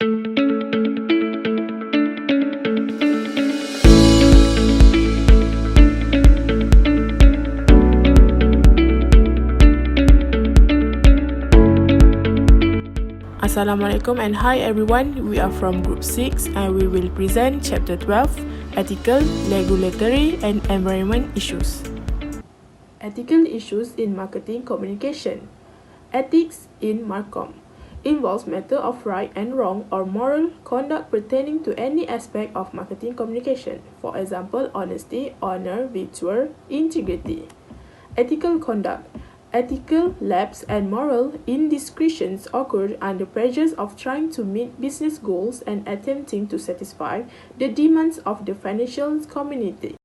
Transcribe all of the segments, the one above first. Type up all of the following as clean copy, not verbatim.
Assalamualaikum and hi everyone, we are from Group 6 and we will present Chapter 12, Ethical, Regulatory and Environment Issues. Ethical Issues in Marketing Communication. Ethics in Marcom involves matter of right and wrong or moral conduct pertaining to any aspect of marketing communication. For example, honesty, honor, virtue, integrity. Ethical conduct. Ethical lapse and moral indiscretions occur under pressures of trying to meet business goals and attempting to satisfy the demands of the financial community.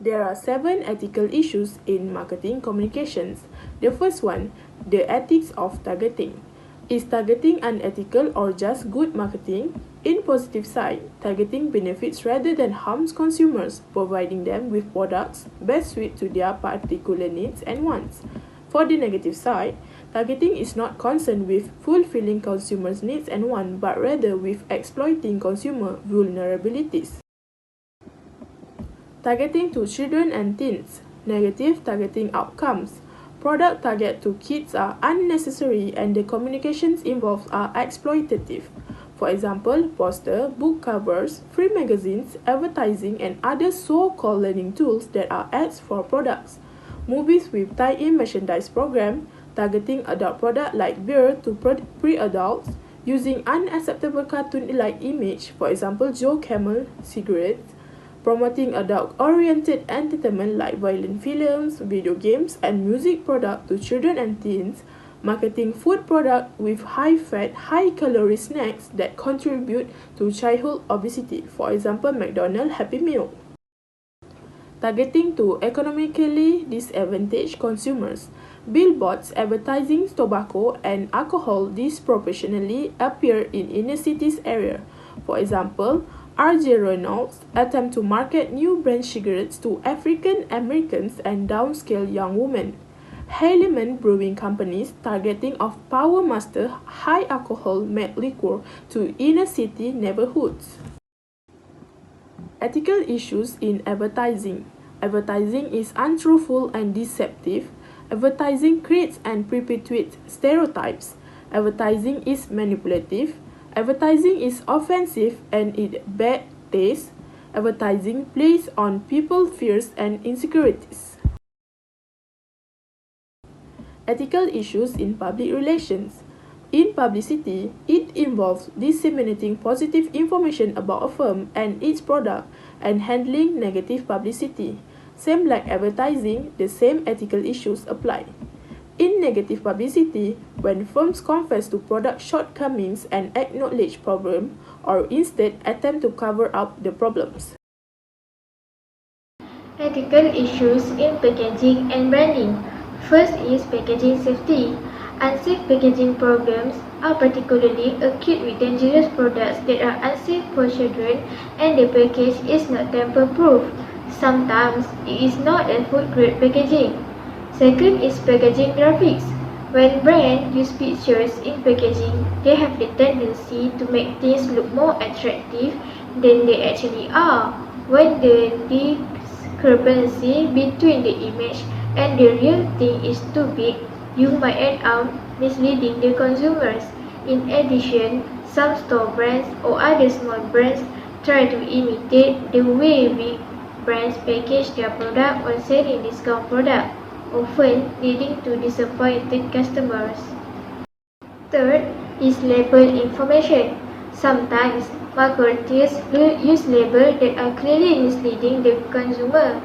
There are 7 ethical issues in marketing communications. The first one, the ethics of targeting. Is targeting unethical or just good marketing? In positive side, targeting benefits rather than harms consumers, providing them with products best suited to their particular needs and wants. For the negative side, targeting is not concerned with fulfilling consumers' needs and wants, but rather with exploiting consumer vulnerabilities. Targeting to children and teens. Negative targeting outcomes. Product target to kids are unnecessary and the communications involved are exploitative. For example, poster, book covers, free magazines, advertising and other so-called learning tools that are ads for products. Movies with tie-in merchandise program, targeting adult product like beer to pre-adults, using unacceptable cartoon-like image, for example, Joe Camel cigarettes, promoting adult-oriented entertainment like violent films, video games, and music products to children and teens, marketing food products with high-fat, high-calorie snacks that contribute to childhood obesity, for example, McDonald's Happy Meal. Targeting to economically disadvantaged consumers. Billboards advertising tobacco and alcohol disproportionately appear in inner cities area. For example, R.J. Reynolds attempt to market new brand cigarettes to African Americans and downscale young women. Heilemann Brewing Company's targeting of Power Master high alcohol malt liquor to inner city neighborhoods. Ethical issues in advertising. Advertising is untruthful and deceptive. Advertising creates and perpetuates stereotypes. Advertising is manipulative. Advertising is offensive and it bad taste. Advertising plays on people's fears and insecurities. Ethical issues in public relations. In publicity, it involves disseminating positive information about a firm and its product and handling negative publicity. Same like advertising, the same ethical issues apply. In negative publicity, when firms confess to product shortcomings and acknowledge problems, or instead attempt to cover up the problems. Ethical issues in packaging and branding. First is packaging safety. Unsafe packaging programs are particularly acute with dangerous products that are unsafe for children and the package is not tamper-proof. Sometimes it is not a food-grade packaging. Second is packaging graphics. When brands use pictures in packaging, they have the tendency to make things look more attractive than they actually are. When the discrepancy between the image and the real thing is too big, you might end up misleading the consumers. In addition, some store brands or other small brands try to imitate the way big brands package their product when selling discount product, often leading to disappointed customers. Third is label information. Sometimes marketers will use labels that are clearly misleading the consumer.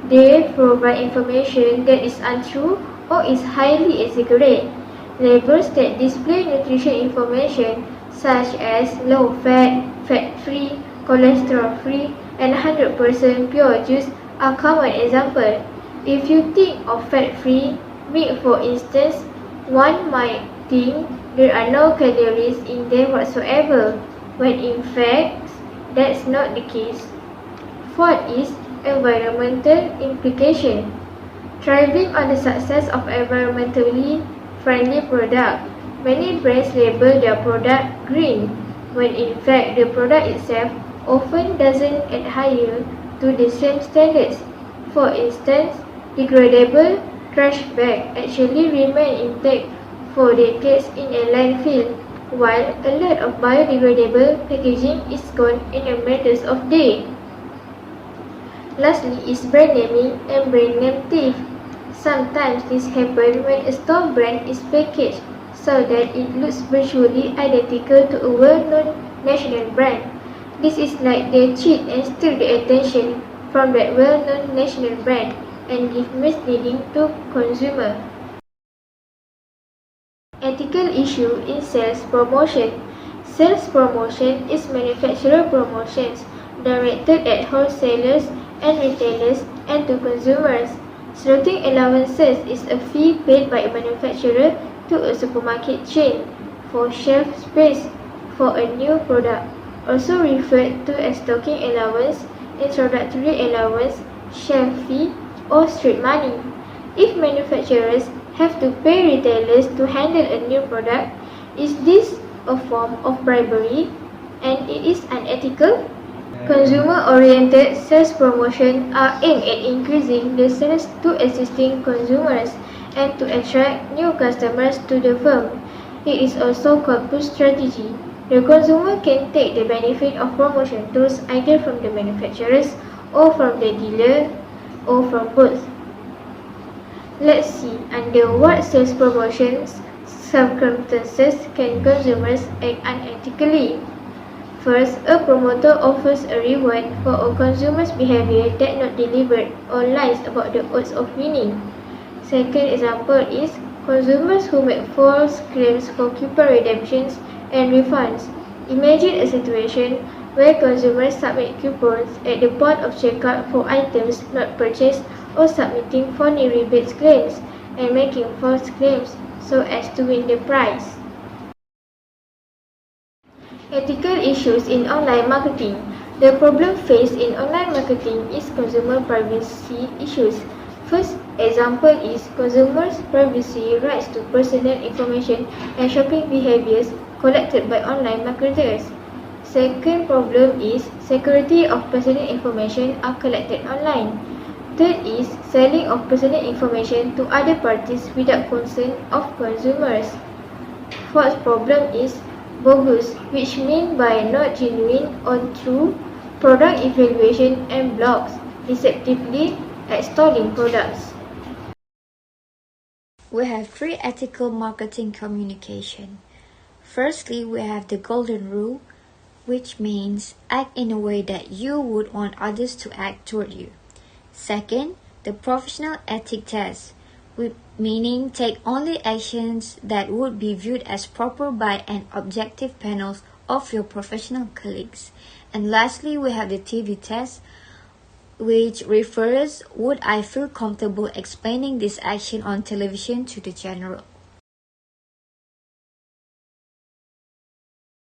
They provide information that is untrue or is highly exaggerated. Labels that display nutrition information such as low fat, fat-free, cholesterol-free, and 100% pure juice are common examples. If you think of fat-free milk for instance, one might think there are no calories in them whatsoever, when in fact, that's not the case. Fourth is environmental implication. Thriving on the success of environmentally friendly products, Many brands label their product green, when in fact the product itself often doesn't adhere to the same standards. For instance, degradable trash bags actually remain intact for decades in a landfill, while a lot of biodegradable packaging is gone in a matter of days. Lastly is brand naming and brand name theft. Sometimes this happens when a store brand is packaged so that it looks virtually identical to a well-known national brand. This is like they cheat and steal the attention from that well-known national brand and give misleading to consumer. Ethical issue in sales promotion. Sales promotion is manufacturer promotions directed at wholesalers and retailers and to consumers. Slotting allowances is a fee paid by a manufacturer to a supermarket chain for shelf space for a new product, also referred to as stocking allowance, introductory allowance, shelf fee, or street money. If manufacturers have to pay retailers to handle a new product, is this a form of bribery and it is unethical? Consumer-oriented sales promotions are aimed at increasing the sales to existing consumers and to attract new customers to the firm. It is also called push strategy. The consumer can take the benefit of promotion tools either from the manufacturers or from the dealer or from both. Let's see under what sales promotions circumstances can consumers act unethically. First, a promoter offers a reward for a consumer's behavior that not delivered or lies about the odds of winning. Second example is consumers who make false claims for coupon redemptions and refunds. Imagine a situation where consumers submit coupons at the point of checkout for items not purchased or submitting phony rebates claims and making false claims so as to win the prize. Ethical issues in online marketing. The problem faced in online marketing is consumer privacy issues. First example is consumers' privacy rights to personal information and shopping behaviors collected by online marketers. Second problem is security of personal information are collected online. Third is selling of personal information to other parties without consent of consumers. Fourth problem is bogus, which mean by not genuine or true, product evaluation and blogs, deceptively extolling products. We have three ethical marketing communication. Firstly, we have the golden rule, which means act in a way that you would want others to act toward you. Second, the professional ethic test, meaning take only actions that would be viewed as proper by an objective panel of your professional colleagues. And lastly, we have the TV test, which refers, would I feel comfortable explaining this action on television to the general?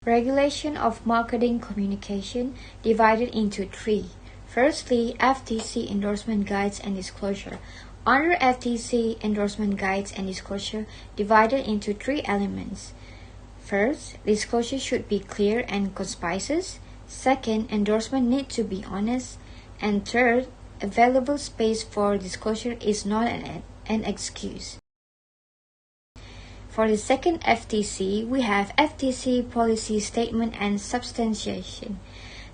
Regulation of marketing communication divided into three. Firstly, FTC endorsement guides and disclosure. Under FTC endorsement guides and disclosure divided into three elements. First, disclosure should be clear and concise. Second, endorsement need to be honest. And third, available space for disclosure is not an excuse. For the second FTC, we have FTC policy statement and substantiation.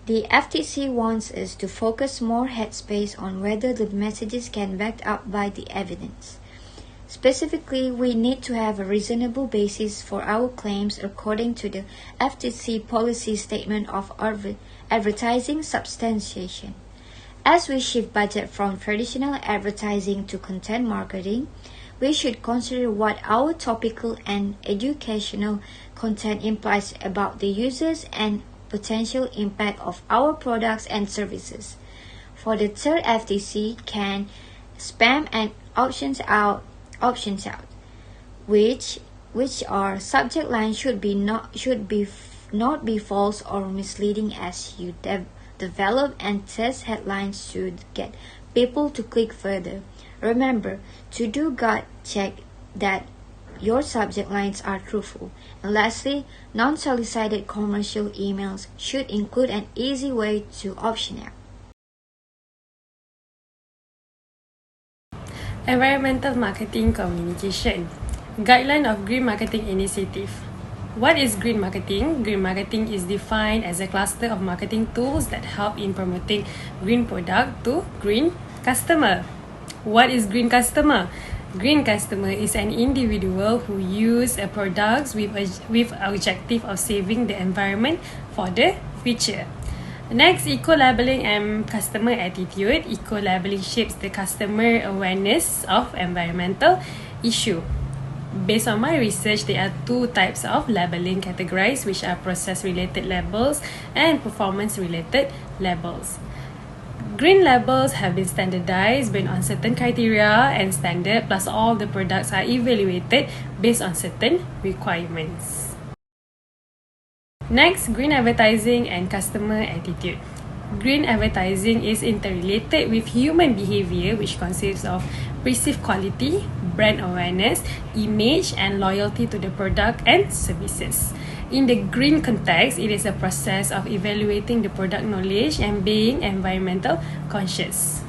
The FTC wants us to focus more headspace on whether the messages can be backed up by the evidence. Specifically, we need to have a reasonable basis for our claims according to the FTC policy statement of advertising substantiation. As we shift budget from traditional advertising to content marketing, we should consider what our topical and educational content implies about the users and potential impact of our products and services. For the third FTC, can spam and options out, which our subject line should not be false or misleading as you develop and test headlines to get people to click further. Remember to do gut check that your subject lines are truthful. And lastly, non-solicited commercial emails should include an easy way to option out. Environmental Marketing Communication. Guideline of Green Marketing Initiative. What is green marketing? Green marketing is defined as a cluster of marketing tools that help in promoting green product to green customer. What is green customer? Green customer is an individual who use a products with objective of saving the environment for the future. Next, eco-labeling and customer attitude. Eco-labeling shapes the customer awareness of environmental issue. Based on my research, there are two types of labeling categories, which are process-related labels and performance-related labels. Green labels have been standardized based on certain criteria and standard, plus all the products are evaluated based on certain requirements. Next, green advertising and customer attitude. Green advertising is interrelated with human behavior, which consists of perceived quality, brand awareness, image, and loyalty to the product and services. In the green context, it is a process of evaluating the product knowledge and being environmental conscious.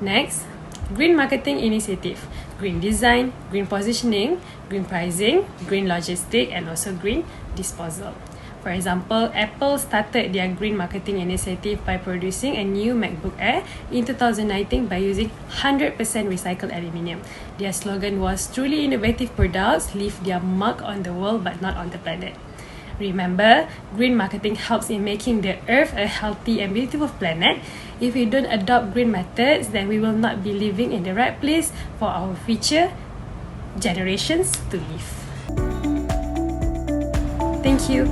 Next, green marketing initiative, green design, green positioning, green pricing, green logistic, and also green disposal. For example, Apple started their green marketing initiative by producing a new MacBook Air in 2019 by using 100% recycled aluminium. Their slogan was, "Truly innovative products leave their mark on the world but not on the planet." Remember, green marketing helps in making the earth a healthy and beautiful planet. If we don't adopt green methods, then we will not be living in the right place for our future generations to live. Thank you.